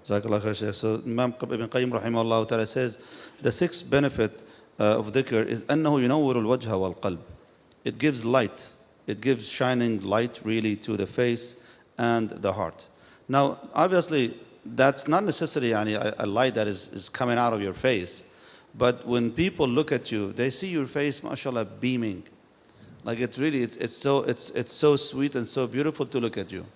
Jazakallah khair, Shaykh. So Imam Ibn Qayyim rahimahullah ta'ala says the sixth benefit of dhikr is أنه ينور الوجه والقلب. It gives light. It gives shining light really to the face and the heart. Now, obviously, that's not necessarily a light that is coming out of your face. But when people look at you, they see your face, mashallah, beaming. Like it's really, it's so sweet and so beautiful to look at you.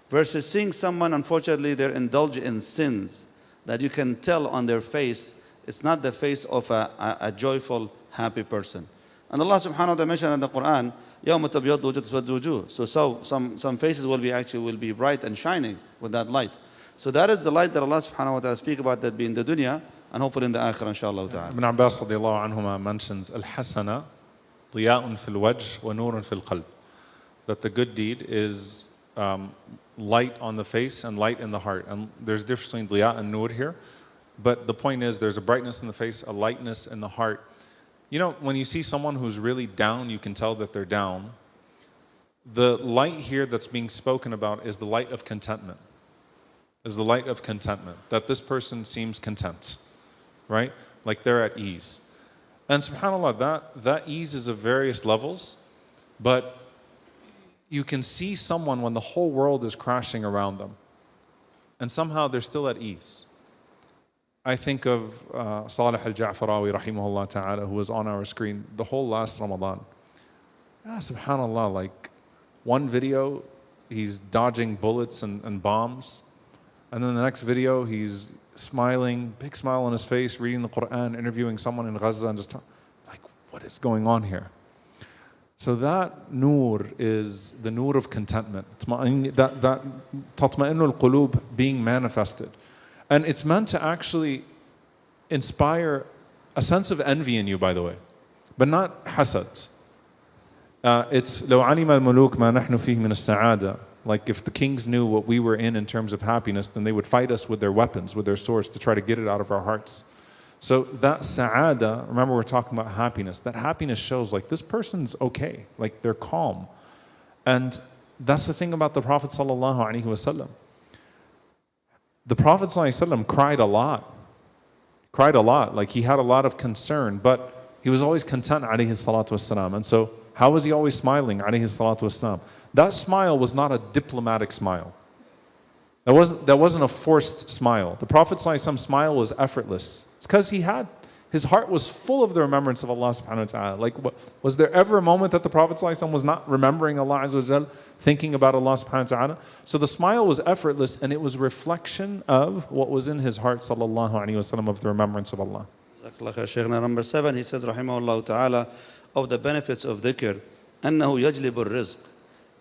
Versus seeing someone, unfortunately, they're indulged in sins that you can tell on their face, it's not the face of a joyful, happy person. And Allah subhanahu wa ta'ala mentioned in the Qur'an, يَوْمَ تَبْيَضُّ وُجُوهٌ وَتَسْوَدُّ وُجُوهٌ. So some faces will be bright and shining with that light. So that is the light that Allah subhanahu wa ta'ala speak about, that be in the dunya and hopefully in the akhirah, inshallah ta'ala. Ibn Abbas radiallahu anhuma mentions al-hasana ضياء في الوجه ونور في القلب. That the good deed is light on the face and light in the heart. And there's a difference between ضياء and nur here. But the point is, there's a brightness in the face, a lightness in the heart. You know, when you see someone who's really down, you can tell that they're down. The light here that's being spoken about is the light of contentment. Is the light of contentment. That this person seems content, right? Like they're at ease. And subhanAllah, that ease is of various levels, but you can see someone when the whole world is crashing around them, and somehow they're still at ease. I think of Salih al-Ja'farawi rahimahullah ta'ala, who was on our screen the whole last Ramadan. Subhanallah, like one video, he's dodging bullets and bombs. And then the next video, he's smiling, big smile on his face, reading the Qur'an, interviewing someone in Gaza, and just like, what is going on here? So that nur is the nur of contentment. That tatma'inul qulub being manifested. And it's meant to actually inspire a sense of envy in you, by the way, but not hasad. It's لو علم الملوك ما نحن فيه من السعادة. Like if the kings knew what we were in terms of happiness, then they would fight us with their weapons, with their swords, to try to get it out of our hearts. So that sa'ada, remember we're talking about happiness, that happiness shows like this person's okay, like they're calm. And that's the thing about the Prophet sallallahu alaihi wasallam. The Prophet ﷺ cried a lot, like he had a lot of concern, but he was always content, alayhi salatu wasalam. And so, how was he always smiling, alayhi salatu wasalam? That smile was not a diplomatic smile. That wasn't a forced smile. The Prophet ﷺ smile was effortless. It's because his heart was full of the remembrance of Allah subhanahu wa ta'ala. Like, was there ever a moment that the Prophet ﷺ was not remembering Allah azza wa jal, thinking about Allah subhanahu wa ta'ala? So the smile was effortless, and it was a reflection of what was in his heart, sallallahu alayhi wa sallam, of the remembrance of Allah. Number 7, he says, rahimahullah ta'ala, of the benefits of dhikr, أنه يجلب الرزق.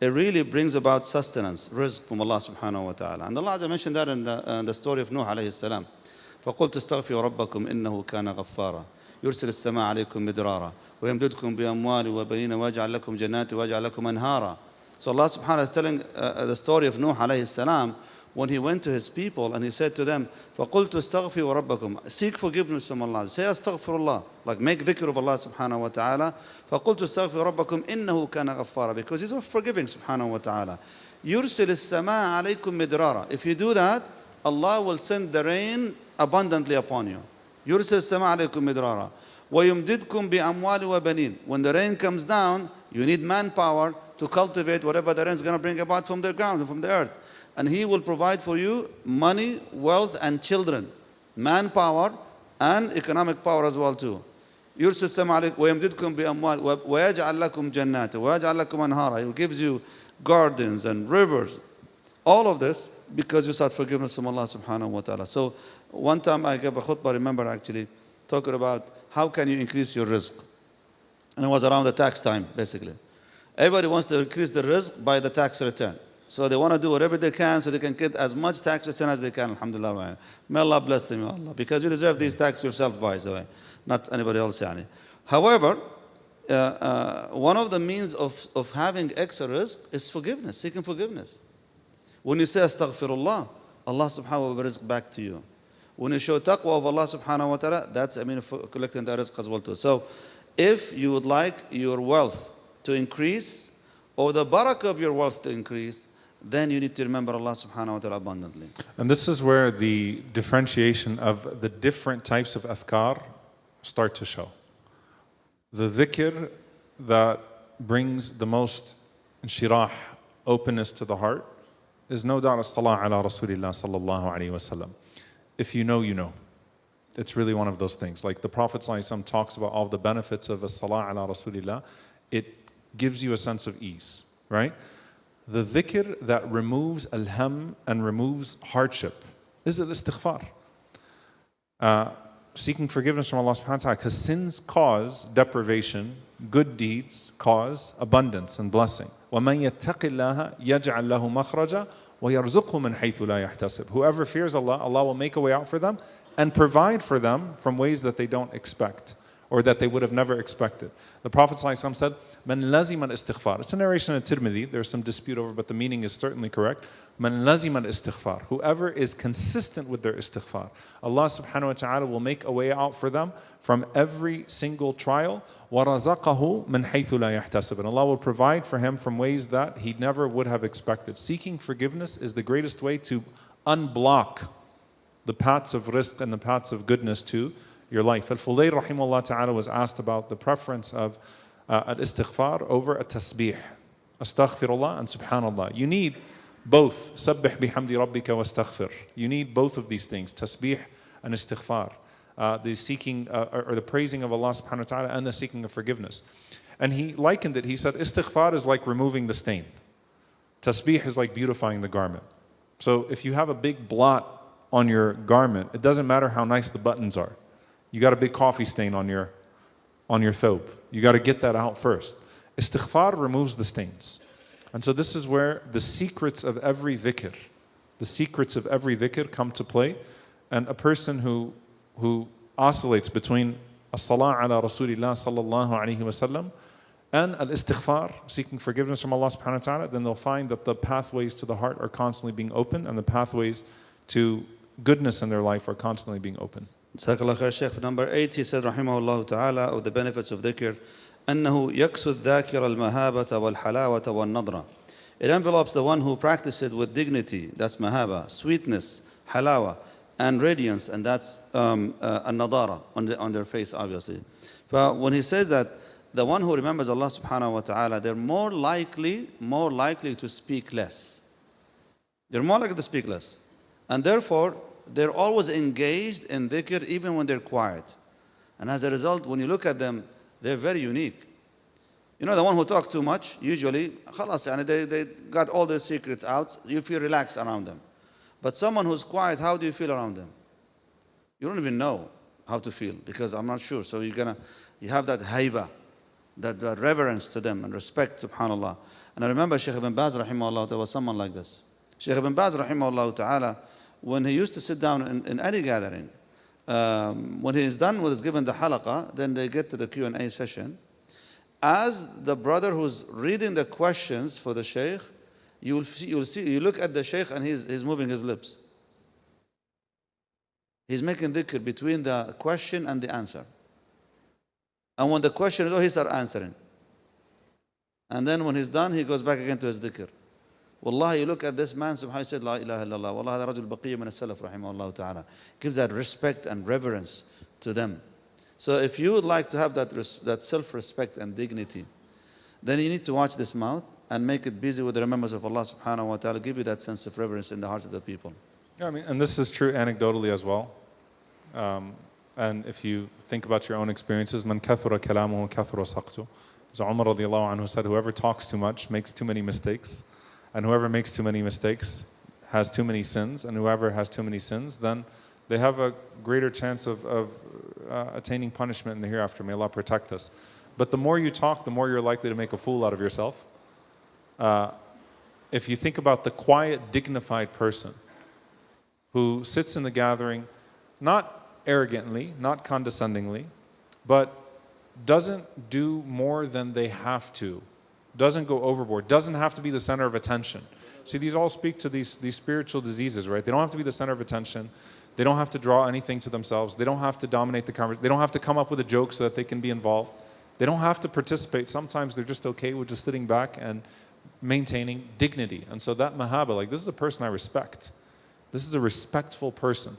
It really brings about sustenance, rizq from Allah subhanahu wa ta'ala. And Allah mentioned that in the story of Nuh alayhi salam. فقلت استغفروا ربكم إنه كان غفارا يرسل السماء عليكم مدرارا ويمددكم بأموال وبنين ويجعل لكم جنات ويجعل لكم أنهارا. So Allah subhanahu wa ta'ala is telling the story of Nuh alayhi salam, when he went to his people and he said to them, فقلت استغفروا ربكم, seek forgiveness from Allah, say Astaghfirullah, like make dhikr of Allah subhanahu wa ta'ala. فقلت استغفروا ربكم إنه كان غفارا, because he's forgiving subhanahu wa ta'ala. يرسل السماء عليكم مدرارا. If you do that, Allah will send the rain abundantly upon you. يرسل السماء عليكم مدرارا ويمددكم بأموال وبنين. When the rain comes down, you need manpower to cultivate whatever the rain is going to bring about from the ground and from the earth. And He will provide for you money, wealth, and children, manpower, and economic power as well too. يرسل السماء عليكم ويمددكم بأموال ويجعل لكم جنات ويجعل لكم أنهارا. He gives you gardens and rivers. All of this because you sought forgiveness from Allah subhanahu wa ta'ala. So one time I gave a khutbah, remember actually, talking about how can you increase your rizq. And it was around the tax time, basically. Everybody wants to increase the rizq by the tax return. So they want to do whatever they can so they can get as much tax return as they can, alhamdulillah. May Allah bless them, Allah. Because you deserve these tax yourself, by the way, not anybody else. Yani. However, one of the means of having extra rizq is forgiveness, seeking forgiveness. When you say Astaghfirullah, Allah subhanahu wa ta'ala will rizq back to you. When you show taqwa of Allah subhanahu wa ta'ala, that's a mean of collecting the rizq as well too. So if you would like your wealth to increase or the barakah of your wealth to increase, then you need to remember Allah subhanahu wa ta'ala abundantly. And this is where the differentiation of the different types of adhkar start to show. The dhikr that brings the most inshirah, openness to the heart, is no doubt as-salah ala Rasulillah sallallahu alayhi wa sallam. If you know, you know. It's really one of those things. Like the Prophet ﷺ talks about all the benefits of as-salah ala Rasulillah, it gives you a sense of ease, right? The dhikr that removes al-ham and removes hardship is al-istighfar. Seeking forgiveness from Allah subhanahu wa ta'ala, because sins cause deprivation, good deeds cause abundance and blessing. وَمَنْ يَتَّقِ اللَّهَ يَجْعَلْ لَهُ مَخْرَجًا وَيَرْزُقْهُ مِنْ حَيْثُ لَا يَحْتَسِبُ. Whoever fears Allah, Allah will make a way out for them and provide for them from ways that they don't expect or that they would have never expected. The Prophet ﷺ said, "Man lazima al-istighfar." It's a narration of Tirmidhi. There's some dispute over, but the meaning is certainly correct. "Man lazima al-istighfar." Whoever is consistent with their istighfar, Allah subhanahu wa ta'ala will make a way out for them from every single trial. وَرَزَقَهُ مِنْ حَيْثُ لَا يَحْتَسِبُ. And Allah will provide for him from ways that he never would have expected. Seeking forgiveness is the greatest way to unblock the paths of rizq and the paths of goodness to your life. Al-Fulayl rahimahullah ta'ala was asked about the preference of al-istighfar over a tasbih. Astaghfirullah and subhanallah. You need both. Sabbih bihamdi rabbika wastaghfir. You need both of these things, tasbih and istighfar. The seeking or the praising of Allah subhanahu wa ta'ala and the seeking of forgiveness. And he likened it, he said, istighfar is like removing the stain. Tasbih is like beautifying the garment. So if you have a big blot on your garment, it doesn't matter how nice the buttons are. You got a big coffee stain on your thobe. You got to get that out first. Istighfar removes the stains. And so this is where the secrets of every dhikr, come to play. And a person who oscillates between as-salah ala Rasulillah sallallahu alayhi wa sallam and al-istighfar, seeking forgiveness from Allah subhanahu wa ta'ala, then they'll find that the pathways to the heart are constantly being opened and the pathways to goodness in their life are constantly being opened. Jazakallah khair, Shaykh. Number 8, he said, rahimahullah ta'ala, of the benefits of dhikr, أنه يكسو الذاكر المهابة والحلاوة والنضرة. It envelopes the one who practices it with dignity, that's mahaba, sweetness, halawa, and radiance, and that's an-nadara, on their face, obviously. But when he says that the one who remembers Allah subhanahu wa ta'ala, they're more likely to speak less. They're more likely to speak less. And therefore, they're always engaged in dhikr even when they're quiet. And as a result, when you look at them, they're very unique. You know, the one who talks too much, usually, khalas, they got all their secrets out, you feel relaxed around them. But someone who's quiet, how do you feel around them? You don't even know how to feel, because I'm not sure. So you have that haiba, that reverence to them and respect, subhanAllah. And I remember Shaykh ibn Baz rahimahullah ta'ala was someone like this. Shaykh ibn Baz rahimahullah ta'ala, when he used to sit down in any gathering, when he is done with given the halaqah, then they get to the Q&A session. As the brother who's reading the questions for the Shaykh, you look at the Shaykh and he's moving his lips. He's making dhikr between the question and the answer. And when the question is, he starts answering. And then when he's done, he goes back again to his dhikr. Wallahi, you look at this man, subhanahu, he said, La ilaha illallah. Wallahi, the rajul baqiyya min as-salaf, rahimahullah ta'ala. Gives that respect and reverence to them. So if you would like to have that self-respect and dignity, then you need to watch this mouth and make it busy with the remembrance of Allah subhanahu wa ta'ala, give you that sense of reverence in the hearts of the people. Yeah, I mean, and this is true anecdotally as well. And if you think about your own experiences, man kathura kalamuhu kathura saqtu. So Umar radiallahu anhu said, whoever talks too much makes too many mistakes. And whoever makes too many mistakes has too many sins. And whoever has too many sins, then they have a greater chance of attaining punishment in the hereafter. May Allah protect us. But the more you talk, the more you're likely to make a fool out of yourself. If you think about the quiet, dignified person who sits in the gathering, not arrogantly, not condescendingly, but doesn't do more than they have to, doesn't go overboard, doesn't have to be the center of attention. See, these all speak to these spiritual diseases, right? They don't have to be the center of attention. They don't have to draw anything to themselves. They don't have to dominate the conversation. They don't have to come up with a joke so that they can be involved. They don't have to participate. Sometimes they're just okay with just sitting back and maintaining dignity. And so that mahaba, like this is a person I respect. This is a respectful person.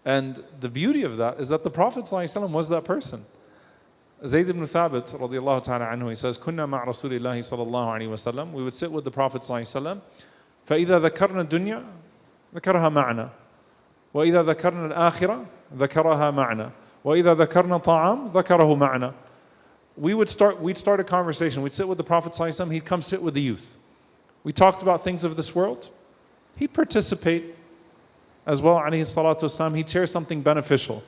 And the beauty of that is that the Prophet ﷺ was that person. Zayd ibn Thabit radiallahu ta'ala anhu, he says, كنا مع رسول الله صلى الله عليه وسلم. We would sit with the Prophet ﷺ. فإذا ذكرنا الدنيا ذكرها معنا. وإذا ذكرنا الآخرة ذكرها معنا. وإذا ذكرنا طعام ذكره معنا. We'd start a conversation. We'd sit with the Prophet ﷺ. He'd come sit with the youth. We talked about things of this world. He'd participate as well, alayhi salatu wasalam. He'd share something beneficial.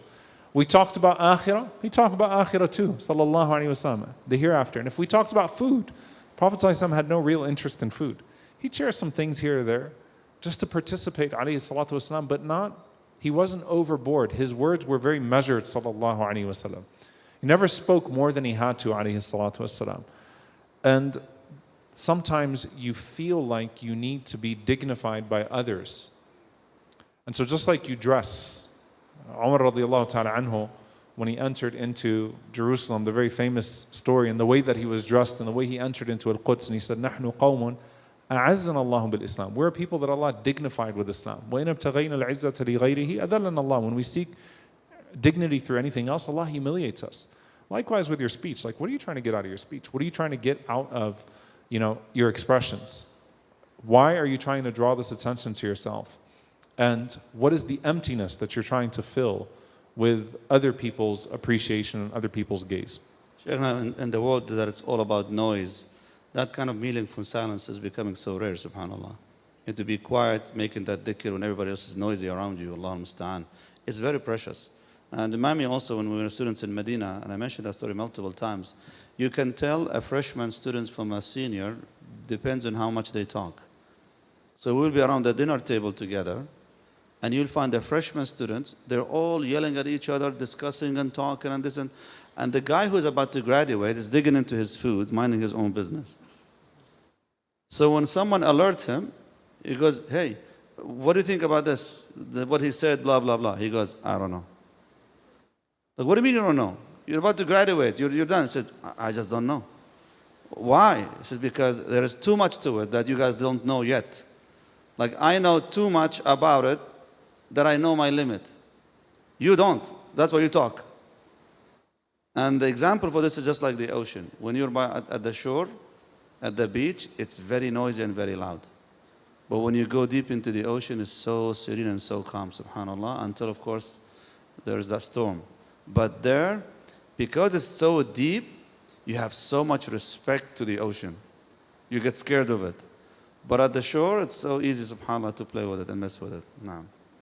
We talked about akhirah. He'd talk about akhirah too, sallallahu alayhi wasallam, the hereafter. And if we talked about food, Prophet ﷺ had no real interest in food. He'd share some things here or there just to participate, alayhi salatu wasalam, but he wasn't overboard. His words were very measured, sallallahu alayhi wasallam. He never spoke more than he had to, alayhi salatu wasalam. And sometimes you feel like you need to be dignified by others. And so just like you dress, Umar radiallahu ta'ala anhu, when he entered into Jerusalem, the very famous story, and the way that he was dressed and the way he entered into Al-Quds, and he said, نَحْنُ قَوْمٌ أَعَزَّنَا اللَّهُ بِالْإِسْلَامِ. We're a people that Allah dignified with Islam. وَإِنْ ابْتَغَيْنَا الْعِزَّةَ لِغَيْرِهِ أَذَلَّنَا اللَّهُ. When we seek dignity through anything else, Allah humiliates us. Likewise with your speech. Like, what are you trying to get out of your speech? What are you trying to get out of, your expressions? Why are you trying to draw this attention to yourself? And what is the emptiness that you're trying to fill with other people's appreciation and other people's gaze? Shaykhna, in the world that it's all about noise, that kind of meaningful silence is becoming so rare, subhanAllah. And to be quiet, making that dhikr when everybody else is noisy around you, Allah musta'an, it's very precious. And remind me also when we were students in Medina, and I mentioned that story multiple times, you can tell a freshman student from a senior, depends on how much they talk. So we'll be around the dinner table together, and you'll find the freshman students, they're all yelling at each other, discussing and talking and this and the guy who's about to graduate is digging into his food, minding his own business. So when someone alerts him, he goes, hey, what do you think about this? What he said, blah, blah, blah. He goes, I don't know. Like, what do you mean you don't know? You're about to graduate, you're done. He said, I just don't know. Why? He said, because there is too much to it that you guys don't know yet. Like, I know too much about it that I know my limit. You don't. That's why you talk. And the example for this is just like the ocean. When you're at the shore, at the beach, it's very noisy and very loud. But when you go deep into the ocean, it's so serene and so calm, subhanAllah, until, of course, there is that storm. But there, because it's so deep, you have so much respect to the ocean. You get scared of it. But at the shore, it's so easy, subhanAllah, to play with it and mess with it. Naam.